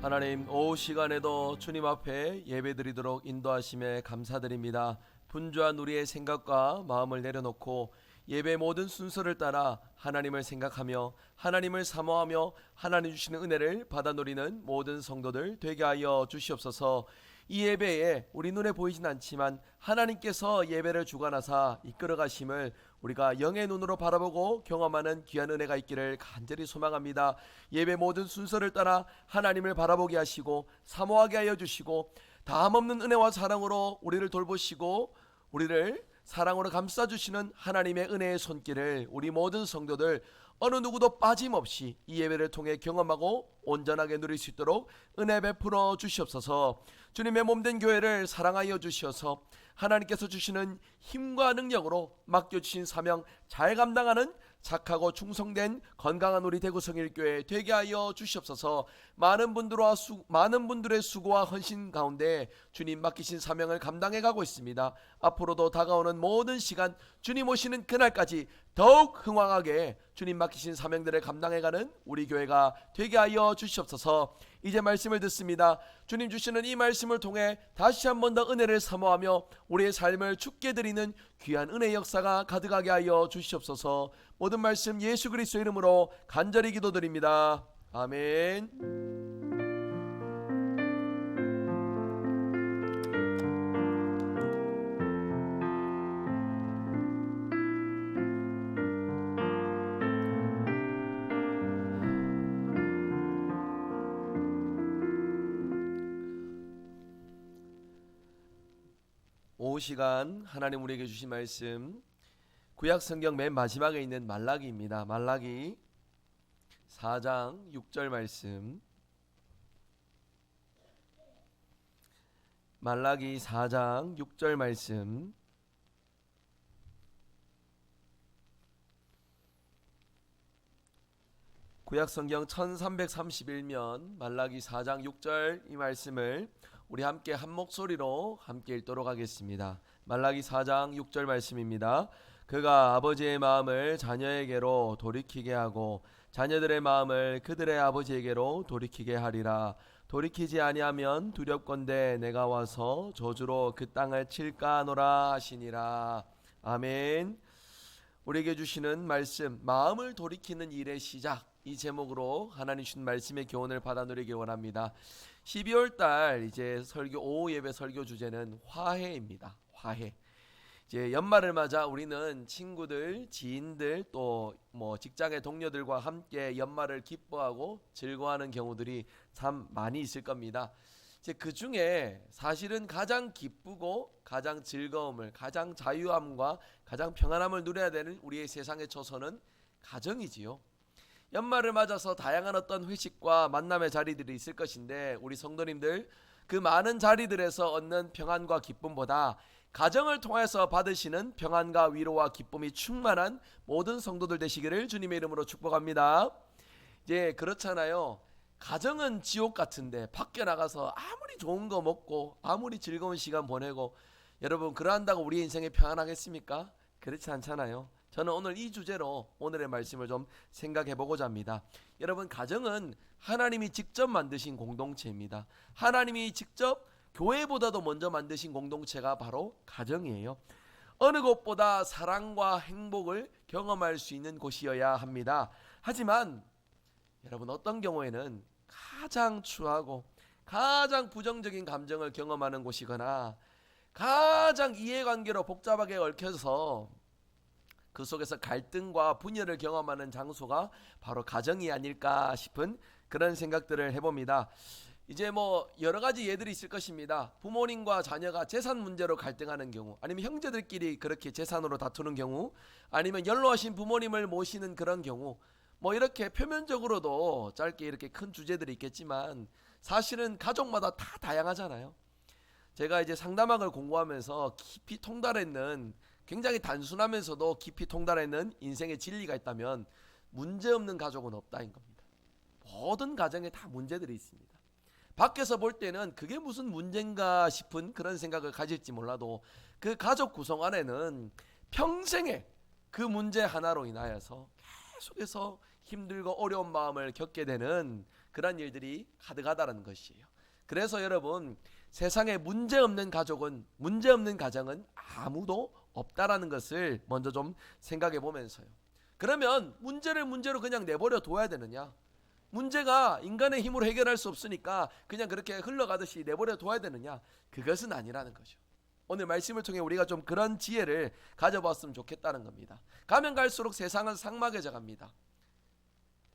하나님, 오후 시간에도 주님 앞에 예배드리도록 인도하심에 감사드립니다. 분주한 우리의 생각과 마음을 내려놓고 예배 모든 순서를 따라 하나님을 생각하며 하나님을 사모하며 하나님 주시는 은혜를 받아 누리는 모든 성도들 되게 하여 주시옵소서. 이 예배에 우리 눈에 보이진 않지만 하나님께서 예배를 주관하사 이끌어 가심을 우리가 영의 눈으로 바라보고 경험하는 귀한 은혜가 있기를 간절히 소망합니다. 예배 모든 순서를 따라 하나님을 바라보게 하시고 사모하게 하여 주시고 다함없는 은혜와 사랑으로 우리를 돌보시고 우리를 사랑으로 감싸주시는 하나님의 은혜의 손길을 우리 모든 성도들 어느 누구도 빠짐없이 이 예배를 통해 경험하고 온전하게 누릴 수 있도록 은혜 베풀어 주시옵소서. 주님의 몸된 교회를 사랑하여 주시어서 하나님께서 주시는 힘과 능력으로 맡겨주신 사명 잘 감당하는 착하고 충성된 건강한 우리 대구성일교회 되게 하여 주시옵소서. 많은 분들의 수고와 헌신 가운데 주님 맡기신 사명을 감당해 가고 있습니다. 앞으로도 다가오는 모든 시간 주님 오시는 그날까지 더욱 흥왕하게 주님 맡기신 사명들을 감당해가는 우리 교회가 되게 하여 주시옵소서. 이제 말씀을 듣습니다. 주님 주시는 이 말씀을 통해 다시 한 번 더 은혜를 사모하며 우리의 삶을 주께 드리는 귀한 은혜의 역사가 가득하게 하여 주시옵소서. 모든 말씀 예수 그리스도 이름으로 간절히 기도드립니다. 아멘. 오후 시간 하나님 우리에게 주신 말씀 구약 성경 맨 마지막에 있는 말라기입니다. 말라기 4장 6절 말씀. 말라기 4장 6절 말씀. 구약 성경 1331면 말라기 4장 6절 이 말씀을 우리 함께 한 목소리로 함께 읽도록 하겠습니다. 말라기 4장 6절 말씀입니다. 그가 아버지의 마음을 자녀에게로 돌이키게 하고 자녀들의 마음을 그들의 아버지에게로 돌이키게 하리라. 돌이키지 아니하면 두렵건대 내가 와서 저주로 그 땅을 칠까 하노라 하시니라. 아멘. 우리에게 주시는 말씀 마음을 돌이키는 일의 시작, 이 제목으로 하나님 주신 말씀의 교훈을 받아 누리기 원합니다. 12월 달 이제 설교 오후 예배 설교 주제는 화해입니다. 화해. 이제 연말을 맞아 우리는 친구들, 지인들 또 직장의 동료들과 함께 연말을 기뻐하고 즐거워하는 경우들이 참 많이 있을 겁니다. 이제 그 중에 사실은 가장 기쁘고 가장 즐거움을, 가장 자유함과 가장 평안함을 누려야 되는 우리의 세상의 초소는 가정이지요. 연말을 맞아서 다양한 어떤 회식과 만남의 자리들이 있을 것인데 우리 성도님들 그 많은 자리들에서 얻는 평안과 기쁨보다 가정을 통해서 받으시는 평안과 위로와 기쁨이 충만한 모든 성도들 되시기를 주님의 이름으로 축복합니다. 이제 그렇잖아요. 가정은 지옥 같은데 밖에 나가서 아무리 좋은 거 먹고 아무리 즐거운 시간 보내고 여러분 그러한다고 우리 인생이 평안하겠습니까? 그렇지 않잖아요. 저는 오늘 이 주제로 오늘의 말씀을 좀 생각해 보고자 합니다. 여러분 가정은 하나님이 직접 만드신 공동체입니다. 하나님이 직접 교회보다도 먼저 만드신 공동체가 바로 가정이에요. 어느 곳보다 사랑과 행복을 경험할 수 있는 곳이어야 합니다. 하지만 여러분 어떤 경우에는 가장 추하고 가장 부정적인 감정을 경험하는 곳이거나 가장 이해관계로 복잡하게 얽혀서 그 속에서 갈등과 분열을 경험하는 장소가 바로 가정이 아닐까 싶은 그런 생각들을 해봅니다. 이제 여러 가지 예들이 있을 것입니다. 부모님과 자녀가 재산 문제로 갈등하는 경우, 아니면 형제들끼리 그렇게 재산으로 다투는 경우, 아니면 연로하신 부모님을 모시는 그런 경우, 이렇게 표면적으로도 짧게 이렇게 큰 주제들이 있겠지만 사실은 가족마다 다 다양하잖아요. 제가 이제 상담학을 공부하면서 깊이 통달했는, 굉장히 단순하면서도 깊이 통달했는 인생의 진리가 있다면 문제없는 가족은 없다인 겁니다. 모든 가정에 다 문제들이 있습니다. 밖에서 볼 때는 그게 무슨 문제인가 싶은 그런 생각을 가질지 몰라도 그 가족 구성 안에는 평생에 그 문제 하나로 인하여서 계속해서 힘들고 어려운 마음을 겪게 되는 그런 일들이 가득하다는 것이에요. 그래서 여러분, 세상에 문제없는 가족은, 문제없는 가정은 아무도 없다라는 것을 먼저 좀 생각해 보면서요. 그러면 문제를 문제로 그냥 내버려 둬야 되느냐? 문제가 인간의 힘으로 해결할 수 없으니까 그냥 그렇게 흘러가듯이 내버려 둬야 되느냐? 그것은 아니라는 거죠. 오늘 말씀을 통해 우리가 좀 그런 지혜를 가져봤으면 좋겠다는 겁니다. 가면 갈수록 세상은 삭막해져 갑니다.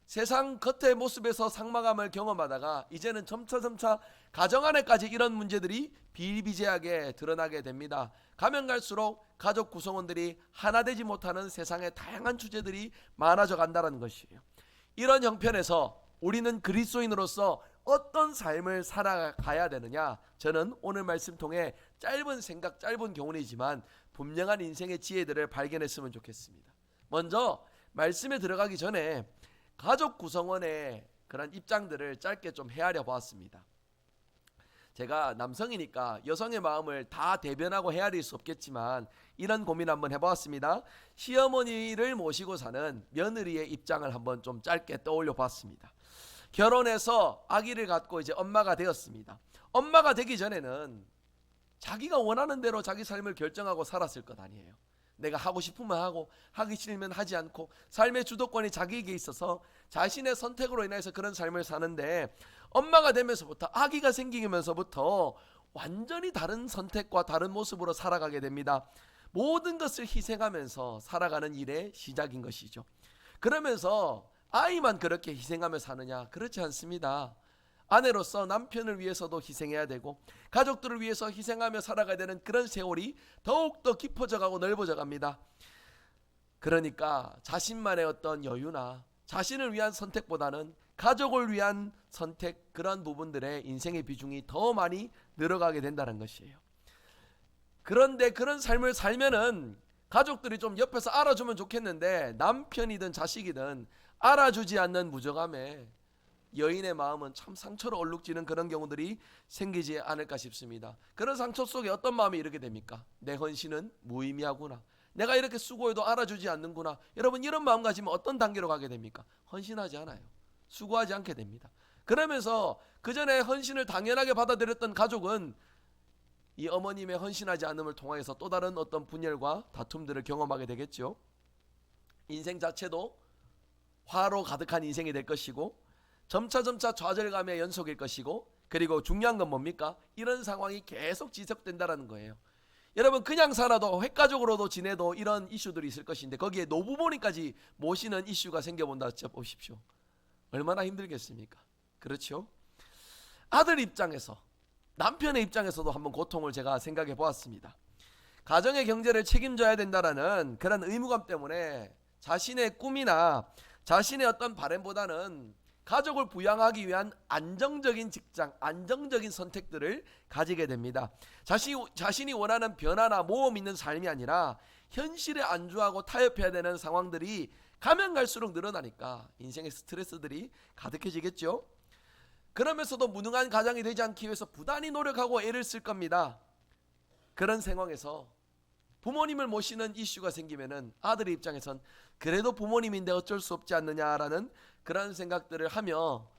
세상 겉의 모습에서 삭막함을 경험하다가 이제는 점차 가정 안에까지 이런 문제들이 비일비재하게 드러나게 됩니다. 가면 갈수록 가족 구성원들이 하나 되지 못하는 세상의 다양한 주제들이 많아져 간다는 것이에요. 이런 형편에서 우리는 그리스도인으로서 어떤 삶을 살아가야 되느냐? 저는 오늘 말씀 통해 짧은 생각, 짧은 교훈이지만 분명한 인생의 지혜들을 발견했으면 좋겠습니다. 먼저 말씀에 들어가기 전에 가족 구성원의 그런 입장들을 짧게 좀 헤아려 보았습니다. 제가 남성이니까 여성의 마음을 다 대변하고 헤아릴 수 없겠지만 이런 고민 한번 해보았습니다. 시어머니를 모시고 사는 며느리의 입장을 한번 좀 짧게 떠올려 봤습니다. 결혼해서 아기를 갖고 이제 엄마가 되었습니다. 엄마가 되기 전에는 자기가 원하는 대로 자기 삶을 결정하고 살았을 것 아니에요. 내가 하고 싶으면 하고 하기 싫으면 하지 않고 삶의 주도권이 자기에게 있어서 자신의 선택으로 인해서 그런 삶을 사는데, 엄마가 되면서부터, 아기가 생기면서부터 완전히 다른 선택과 다른 모습으로 살아가게 됩니다. 모든 것을 희생하면서 살아가는 일의 시작인 것이죠. 그러면서 아이만 그렇게 희생하며 사느냐? 그렇지 않습니다. 아내로서 남편을 위해서도 희생해야 되고 가족들을 위해서 희생하며 살아가야 되는 그런 세월이 더욱더 깊어져 가고 넓어져 갑니다. 그러니까 자신만의 어떤 여유나 자신을 위한 선택보다는 가족을 위한 선택, 그런 부분들의 인생의 비중이 더 많이 늘어가게 된다는 것이에요. 그런데 그런 삶을 살면은 가족들이 좀 옆에서 알아주면 좋겠는데 남편이든 자식이든 알아주지 않는 무정함에 여인의 마음은 참 상처로 얼룩지는 그런 경우들이 생기지 않을까 싶습니다. 그런 상처 속에 어떤 마음이 이렇게 됩니까? 내 헌신은 무의미하구나. 내가 이렇게 수고해도 알아주지 않는구나. 여러분, 이런 마음 가지면 어떤 단계로 가게 됩니까? 헌신하지 않아요. 수고하지 않게 됩니다. 그러면서 그 전에 헌신을 당연하게 받아들였던 가족은 이 어머님의 헌신하지 않음을 통해서 또 다른 어떤 분열과 다툼들을 경험하게 되겠죠. 인생 자체도 화로 가득한 인생이 될 것이고 점차 좌절감의 연속일 것이고, 그리고 중요한 건 뭡니까? 이런 상황이 계속 지속된다는 거예요. 여러분, 그냥 살아도 핵가족으로도 지내도 이런 이슈들이 있을 것인데 거기에 노부모님까지 모시는 이슈가 생겨본다 보십시오. 얼마나 힘들겠습니까? 그렇죠? 아들 입장에서, 남편의 입장에서도 한번 고통을 제가 생각해 보았습니다. 가정의 경제를 책임져야 된다라는 그런 의무감 때문에 자신의 꿈이나 자신의 어떤 바람보다는 가족을 부양하기 위한 안정적인 직장, 안정적인 선택들을 가지게 됩니다. 자신이 원하는 변화나 모험 있는 삶이 아니라 현실에 안주하고 타협해야 되는 상황들이 가면 갈수록 늘어나니까 인생의 스트레스들이 가득해지겠죠. 그러면서도 무능한 가장이 되지 않기 위해서 부단히 노력하고 애를 쓸 겁니다. 그런 상황에서 부모님을 모시는 이슈가 생기면은 아들의 입장에선 그래도 부모님인데 어쩔 수 없지 않느냐라는 그런 생각들을 하며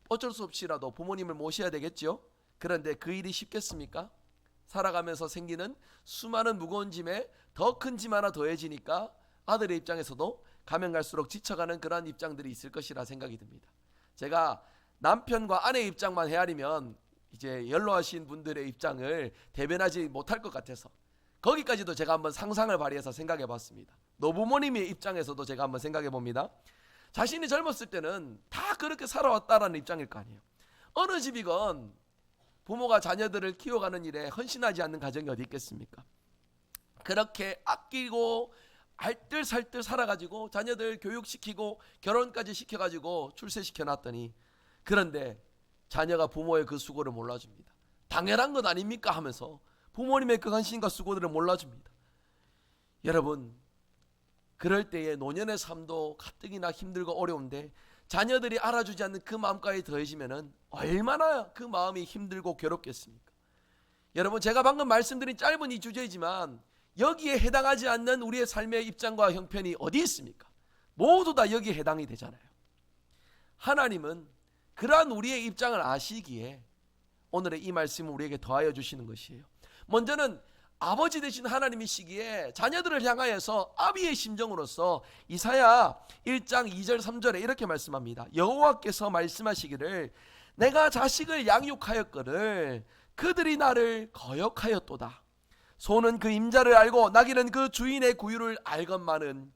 어쩔 수 없이라도 부모님을 모셔야 되겠죠. 그런데 그 일이 쉽겠습니까? 살아가면서 생기는 수많은 무거운 짐에 더 큰 짐 하나 더해지니까 아들의 입장에서도 가면 갈수록 지쳐가는 그런 입장들이 있을 것이라 생각이 듭니다. 제가 남편과 아내의 입장만 헤아리면 이제 연로하신 분들의 입장을 대변하지 못할 것 같아서 거기까지도 제가 한번 상상을 발휘해서 생각해 봤습니다. 노부모님의 입장에서도 제가 한번 생각해 봅니다. 자신이 젊었을 때는 다 그렇게 살아왔다라는 입장일 거 아니에요. 어느 집이건 부모가 자녀들을 키워가는 일에 헌신하지 않는 가정이 어디 있겠습니까? 그렇게 아끼고 알뜰살뜰 살아가지고 자녀들 교육시키고 결혼까지 시켜가지고 출세시켜놨더니, 그런데 자녀가 부모의 그 수고를 몰라줍니다. 당연한 것 아닙니까 하면서 부모님의 그 헌신과 수고들을 몰라줍니다. 여러분, 그럴 때에 노년의 삶도 가뜩이나 힘들고 어려운데 자녀들이 알아주지 않는 그 마음까지 더해지면은 얼마나 그 마음이 힘들고 괴롭겠습니까? 여러분, 제가 방금 말씀드린 짧은 이 주제이지만 여기에 해당하지 않는 우리의 삶의 입장과 형편이 어디 있습니까? 모두 다 여기에 해당이 되잖아요. 하나님은 그러한 우리의 입장을 아시기에 오늘의 이 말씀을 우리에게 더하여 주시는 것이에요. 먼저는 아버지 되신 하나님이시기에 자녀들을 향하여서 아비의 심정으로서 이사야 1장 2절 3절에 이렇게 말씀합니다. 여호와께서 말씀하시기를 내가 자식을 양육하였거늘 그들이 나를 거역하였도다. 소는 그 임자를 알고 나귀는 그 주인의 구유를 알건만은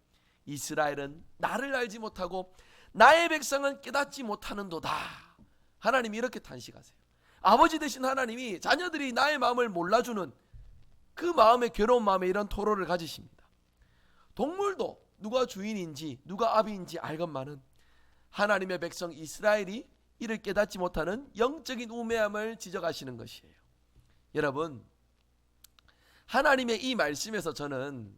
이스라엘은 나를 알지 못하고 나의 백성은 깨닫지 못하는도다. 하나님이 이렇게 탄식하세요. 아버지 되신 하나님이 자녀들이 나의 마음을 몰라주는 그 마음의 괴로운 마음에 이런 토로를 가지십니다. 동물도 누가 주인인지 누가 아비인지 알건만은 하나님의 백성 이스라엘이 이를 깨닫지 못하는 영적인 우매함을 지적하시는 것이에요. 여러분, 하나님의 이 말씀에서 저는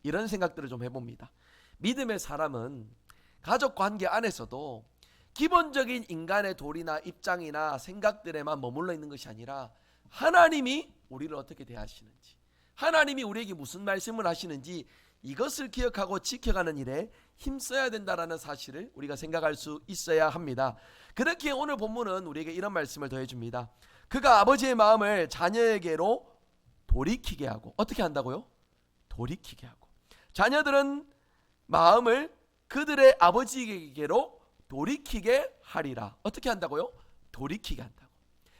이런 생각들을 좀 해봅니다. 믿음의 사람은 가족 관계 안에서도 기본적인 인간의 도리나 입장이나 생각들에만 머물러 있는 것이 아니라 하나님이 우리를 어떻게 대하시는지, 하나님이 우리에게 무슨 말씀을 하시는지 이것을 기억하고 지켜가는 일에 힘써야 된다는 사실을 우리가 생각할 수 있어야 합니다. 그렇게 오늘 본문은 우리에게 이런 말씀을 더해줍니다. 그가 아버지의 마음을 자녀에게로 돌이키게 하고, 어떻게 한다고요? 돌이키게 하고. 자녀들은 마음을 그들의 아버지에게로 돌이키게 하리라. 어떻게 한다고요? 돌이키게 한다고.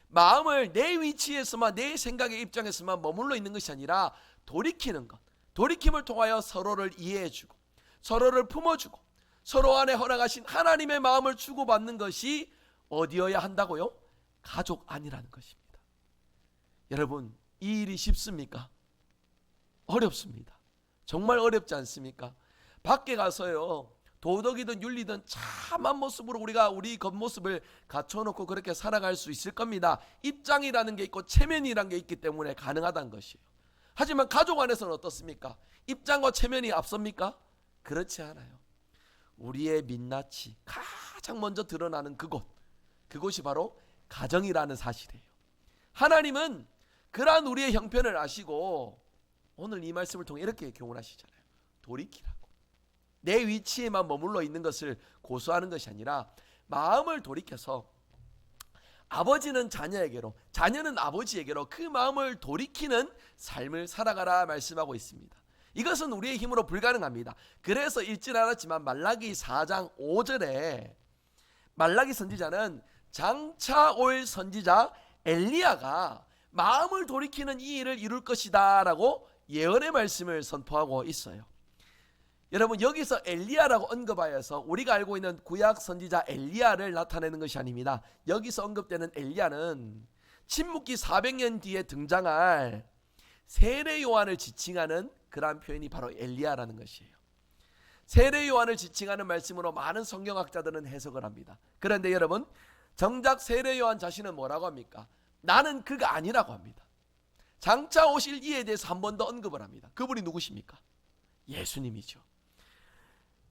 마음을 내 위치에서만, 내 생각의 입장에서만 머물러 있는 것이 아니라 돌이키는 것, 돌이킴을 통하여 서로를 이해해주고 서로를 품어주고 서로 안에 허락하신 하나님의 마음을 주고받는 것이 어디여야 한다고요? 가족 안이라는 것입니다. 여러분, 이 일이 쉽습니까? 어렵습니다. 정말 어렵지 않습니까? 밖에 가서요, 도덕이든 윤리든 참한 모습으로 우리가 우리 겉모습을 갖춰놓고 그렇게 살아갈 수 있을 겁니다. 입장이라는 게 있고 체면이라는 게 있기 때문에 가능하다는 것이에요. 하지만 가족 안에서는 어떻습니까? 입장과 체면이 앞섭니까? 그렇지 않아요. 우리의 민낯이 가장 먼저 드러나는 그곳이 바로 가정이라는 사실이에요. 하나님은 그러한 우리의 형편을 아시고 오늘 이 말씀을 통해 이렇게 교훈하시잖아요. 돌이키라고. 내 위치에만 머물러 있는 것을 고수하는 것이 아니라 마음을 돌이켜서 아버지는 자녀에게로, 자녀는 아버지에게로 그 마음을 돌이키는 삶을 살아가라 말씀하고 있습니다. 이것은 우리의 힘으로 불가능합니다. 그래서 읽진 않았지만 말라기 4장 5절에 말라기 선지자는 장차 올 선지자 엘리야가 마음을 돌이키는 이 일을 이룰 것이다 라고 예언의 말씀을 선포하고 있어요. 여러분, 여기서 엘리야라고 언급하여서 우리가 알고 있는 구약 선지자 엘리야를 나타내는 것이 아닙니다. 여기서 언급되는 엘리야는 침묵기 400년 뒤에 등장할 세례 요한을 지칭하는 그러한 표현이 바로 엘리야라는 것이에요. 세례 요한을 지칭하는 말씀으로 많은 성경학자들은 해석을 합니다. 그런데 여러분, 정작 세례 요한 자신은 뭐라고 합니까? 나는 그가 아니라고 합니다. 장차 오실 이에 대해서 한 번 더 언급을 합니다. 그분이 누구십니까? 예수님이죠.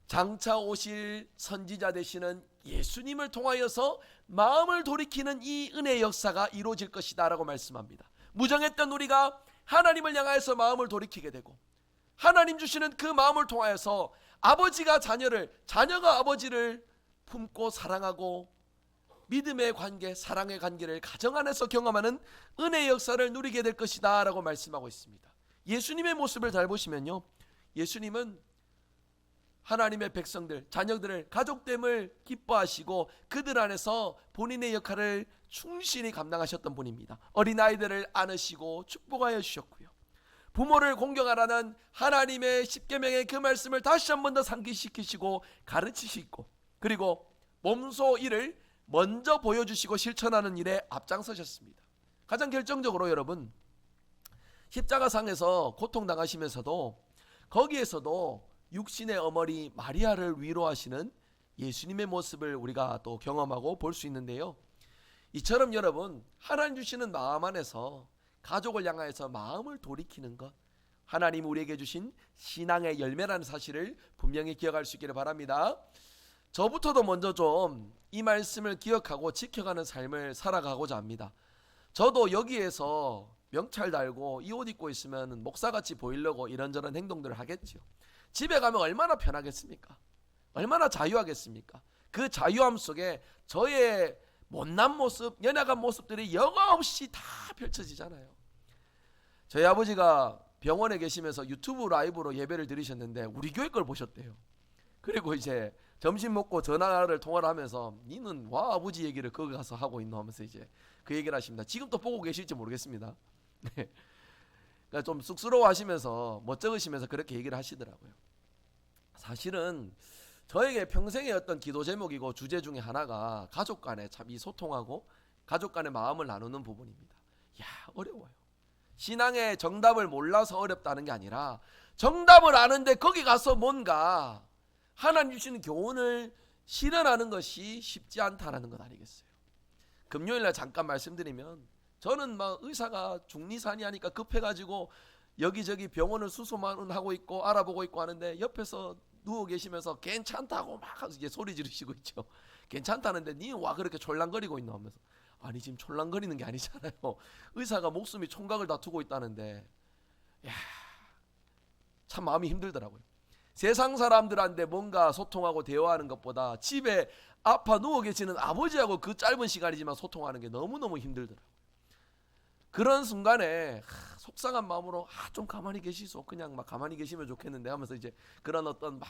장차 오실 선지자 되시는 예수님을 통하여서 마음을 돌이키는 이 은혜의 역사가 이루어질 것이다 라고 말씀합니다. 무정했던 우리가 하나님을 향하여서 마음을 돌이키게 되고 하나님 주시는 그 마음을 통하여서 아버지가 자녀를, 자녀가 아버지를 품고 사랑하고 믿음의 관계, 사랑의 관계를 가정 안에서 경험하는 은혜의 역사를 누리게 될 것이다 라고 말씀하고 있습니다. 예수님의 모습을 잘 보시면요, 예수님은 하나님의 백성들, 자녀들을, 가족됨을 기뻐하시고 그들 안에서 본인의 역할을 충실히 감당하셨던 분입니다. 어린아이들을 안으시고 축복하여 주셨고요, 부모를 공경하라는 하나님의 십계명의 그 말씀을 다시 한 번 더 상기시키시고 가르치시고, 그리고 몸소 일을 먼저 보여주시고 실천하는 일에 앞장서셨습니다. 가장 결정적으로 여러분, 십자가상에서 고통당하시면서도 거기에서도 육신의 어머니 마리아를 위로하시는 예수님의 모습을 우리가 또 경험하고 볼 수 있는데요, 이처럼 여러분, 하나님 주시는 마음 안에서 가족을 향하여서 마음을 돌이키는 것, 하나님 우리에게 주신 신앙의 열매라는 사실을 분명히 기억할 수 있기를 바랍니다. 저부터도 먼저 좀 이 말씀을 기억하고 지켜가는 삶을 살아가고자 합니다. 저도 여기에서 명찰 달고 이 옷 입고 있으면 목사같이 보이려고 이런저런 행동들을 하겠죠. 집에 가면 얼마나 편하겠습니까? 얼마나 자유하겠습니까? 그 자유함 속에 저의 못난 모습, 연약한 모습들이 영없이 다 펼쳐지잖아요. 저희 아버지가 병원에 계시면서 유튜브 라이브로 예배를 드리셨는데 우리 교회 걸 보셨대요. 그리고 이제 점심 먹고 통화를 하면서 니는 와 아버지 얘기를 거기 가서 하고 있노 하면서 이제 그 얘기를 하십니다. 지금 또 보고 계실지 모르겠습니다. 그러니까 좀 쑥스러워하시면서 멋쩍으시면서 그렇게 얘기를 하시더라고요. 사실은 저에게 평생의 어떤 기도 제목이고 주제 중에 하나가 가족 간에 참 이 소통하고 가족 간의 마음을 나누는 부분입니다. 야, 어려워요. 신앙의 정답을 몰라서 어렵다는 게 아니라 정답을 아는데 거기 가서 뭔가 하나님 주시는 교훈을 실현하는 것이 쉽지 않다는 것 아니겠어요. 금요일날 잠깐 말씀드리면 저는 막 의사가 중리산이 하니까 급해가지고 여기저기 병원을 수소문하고 있고 알아보고 있고 하는데 옆에서 누워 계시면서 괜찮다고 막 이제 소리 지르시고 있죠. 괜찮다는데 니 와 그렇게 촐랑거리고 있나 하면서 아니 지금 촐랑거리는 게 아니잖아요. 의사가 목숨이 총각을 다투고 있다는데 야, 참 마음이 힘들더라고요. 세상 사람들한테 뭔가 소통하고 대화하는 것보다 집에 아파 누워 계시는 아버지하고 그 짧은 시간이지만 소통하는 게 너무너무 힘들더라고요. 그런 순간에 속상한 마음으로 좀 가만히 계시소, 그냥 막 가만히 계시면 좋겠는데 하면서 이제 그런 어떤 막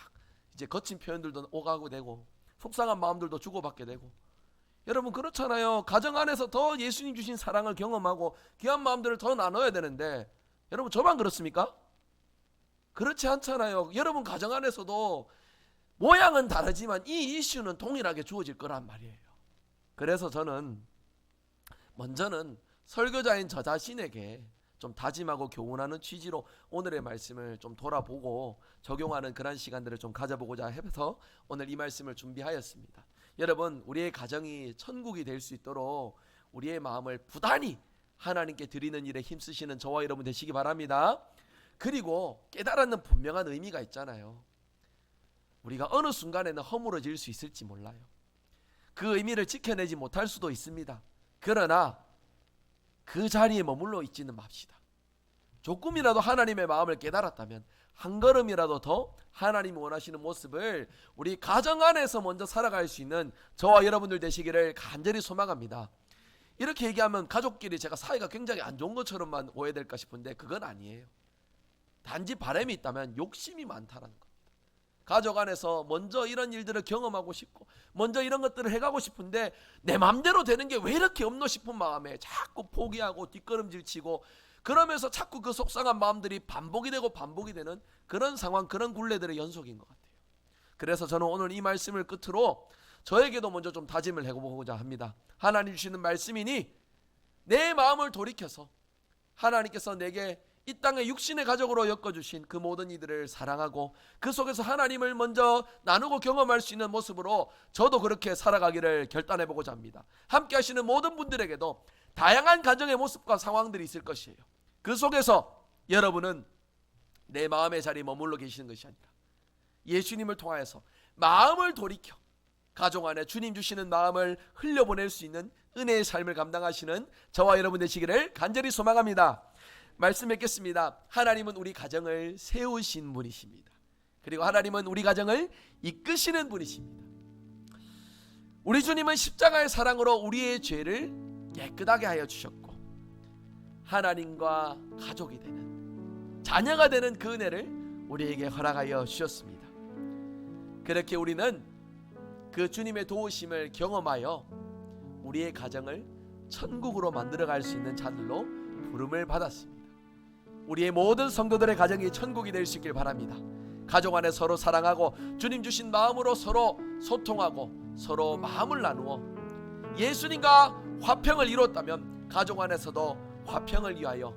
이제 거친 표현들도 오가고 되고 속상한 마음들도 주고받게 되고, 여러분 그렇잖아요. 가정 안에서 더 예수님 주신 사랑을 경험하고 귀한 마음들을 더 나눠야 되는데 여러분 저만 그렇습니까? 그렇지 않잖아요. 여러분 가정 안에서도 모양은 다르지만 이 이슈는 동일하게 주어질 거란 말이에요. 그래서 저는 먼저는 설교자인 저 자신에게 좀 다짐하고 교훈하는 취지로 오늘의 말씀을 좀 돌아보고 적용하는 그런 시간들을 좀 가져보고자 해서 오늘 이 말씀을 준비하였습니다. 여러분 우리의 가정이 천국이 될 수 있도록 우리의 마음을 부단히 하나님께 드리는 일에 힘쓰시는 저와 여러분 되시기 바랍니다. 그리고 깨달았는 분명한 의미가 있잖아요. 우리가 어느 순간에는 허물어질 수 있을지 몰라요. 그 의미를 지켜내지 못할 수도 있습니다. 그러나 그 자리에 머물러 있지는 맙시다. 조금이라도 하나님의 마음을 깨달았다면 한 걸음이라도 더 하나님이 원하시는 모습을 우리 가정 안에서 먼저 살아갈 수 있는 저와 여러분들 되시기를 간절히 소망합니다. 이렇게 얘기하면 가족끼리 제가 사이가 굉장히 안 좋은 것처럼만 오해될까 싶은데 그건 아니에요. 단지 바람이 있다면 욕심이 많다는 겁니다. 가족 안에서 먼저 이런 일들을 경험하고 싶고 먼저 이런 것들을 해가고 싶은데 내 맘대로 되는 게 왜 이렇게 없노 싶은 마음에 자꾸 포기하고 뒷걸음질 치고 그러면서 자꾸 그 속상한 마음들이 반복이 되고 반복이 되는 그런 상황, 그런 굴레들의 연속인 것 같아요. 그래서 저는 오늘 이 말씀을 끝으로 저에게도 먼저 좀 다짐을 해보고자 합니다. 하나님 주시는 말씀이니 내 마음을 돌이켜서 하나님께서 내게 이 땅의 육신의 가족으로 엮어주신 그 모든 이들을 사랑하고 그 속에서 하나님을 먼저 나누고 경험할 수 있는 모습으로 저도 그렇게 살아가기를 결단해보고자 합니다. 함께 하시는 모든 분들에게도 다양한 가정의 모습과 상황들이 있을 것이에요. 그 속에서 여러분은 내 마음의 자리에 머물러 계시는 것이 아니라 예수님을 통하여서 마음을 돌이켜 가족 안에 주님 주시는 마음을 흘려보낼 수 있는 은혜의 삶을 감당하시는 저와 여러분 되시기를 간절히 소망합니다. 말씀 맺겠습니다. 하나님은 우리 가정을 세우신 분이십니다. 그리고 하나님은 우리 가정을 이끄시는 분이십니다. 우리 주님은 십자가의 사랑으로 우리의 죄를 깨끗하게 하여 주셨고 하나님과 가족이 되는 자녀가 되는 그 은혜를 우리에게 허락하여 주셨습니다. 그렇게 우리는 그 주님의 도우심을 경험하여 우리의 가정을 천국으로 만들어갈 수 있는 자들로 부름을 받았습니다. 우리의 모든 성도들의 가정이 천국이 될 수 있길 바랍니다. 가족 안에 서로 사랑하고 주님 주신 마음으로 서로 소통하고 서로 마음을 나누어 예수님과 화평을 이뤘다면 가족 안에서도 화평을 위하여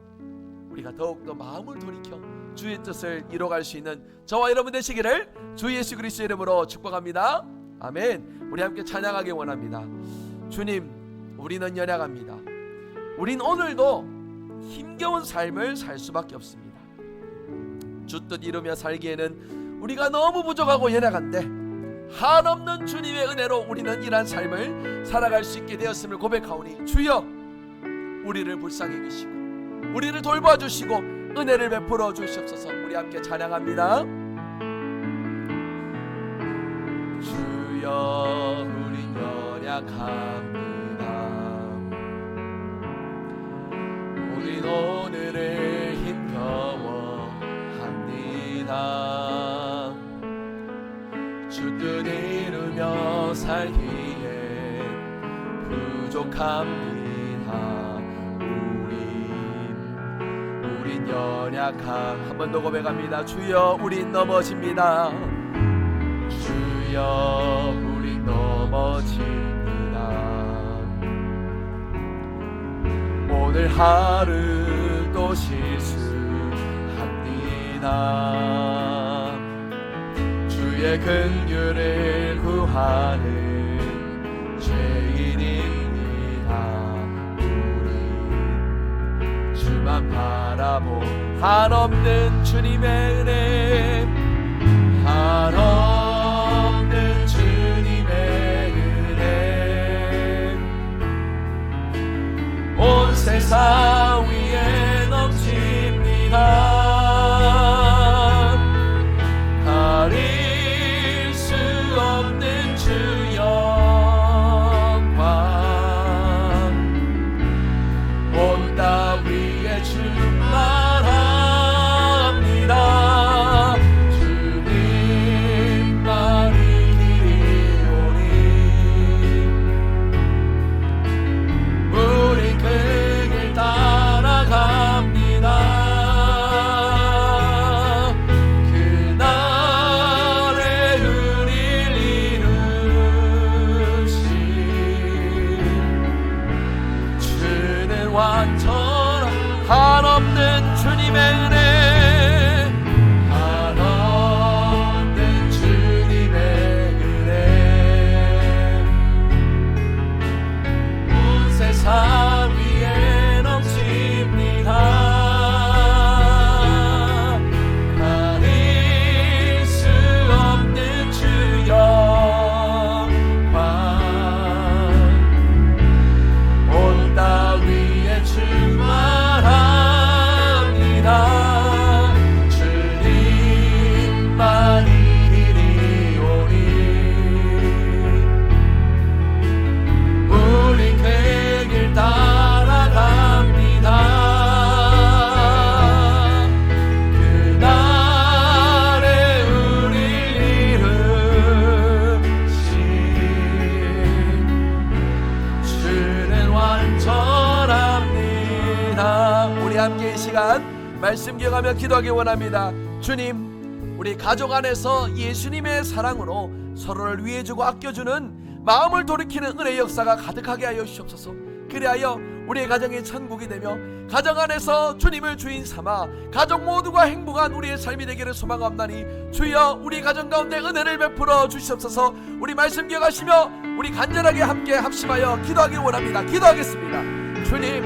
우리가 더욱더 마음을 돌이켜 주의 뜻을 이뤄갈 수 있는 저와 여러분 되시기를 주 예수 그리스도의 이름으로 축복합니다. 아멘. 우리 함께 찬양하기 원합니다. 주님, 우리는 연약합니다. 우린 오늘도 힘겨운 삶을 살 수밖에 없습니다. 주 뜻 이루며 살기에는 우리가 너무 부족하고 연약한데 한없는 주님의 은혜로 우리는 이러한 삶을 살아갈 수 있게 되었음을 고백하오니 주여 우리를 불쌍히 여기시고 우리를 돌봐주시고 은혜를 베풀어 주시옵소서. 우리 함께 찬양합니다. 주여 우린 연약합니다. 부족합니다. 우린 연약함. 한 번 더 고백합니다. 주여 우린 넘어집니다. 주여 우린 넘어집니다. 오늘 하루도 실수합니다. 주의 긍휼을 구하는 죄인입니다. 우리 주만 바라보 한없는 주님의 은혜, 한없는 주님의 은혜 온 세상 위에 넘칩니다. 가릴 수 없는 주 영광 온 땅 위에 충만합니다. 주님만이 길이오니 우리 그 길 따라갑니다. 한없는 주님의 은혜, 한없는 주님의 은혜 온 세상 위에 넘칩니다. 가릴 수 없는 주 영광 온 땅 위에 충만합니다. 주님만이 이리오니 우린 그 길 따라갑니다. 그날에 우릴 이루신 주는 완전합니다. 우리 함께 이 시간 말씀 기억하며 기도하기 원합니다. 주님, 우리 가족 안에서 예수님의 사랑으로 서로를 위해주고 아껴주는 마음을 돌이키는 은혜의 역사가 가득하게 하여 주시옵소서. 그리하여 우리의 가정이 천국이 되며 가정 안에서 주님을 주인 삼아 가족 모두가 행복한 우리의 삶이 되기를 소망합나니 주여 우리 가정 가운데 은혜를 베풀어 주시옵소서. 우리 말씀 기억하시며 우리 간절하게 함께 합심하여 기도하기 원합니다. 기도하겠습니다. 주님,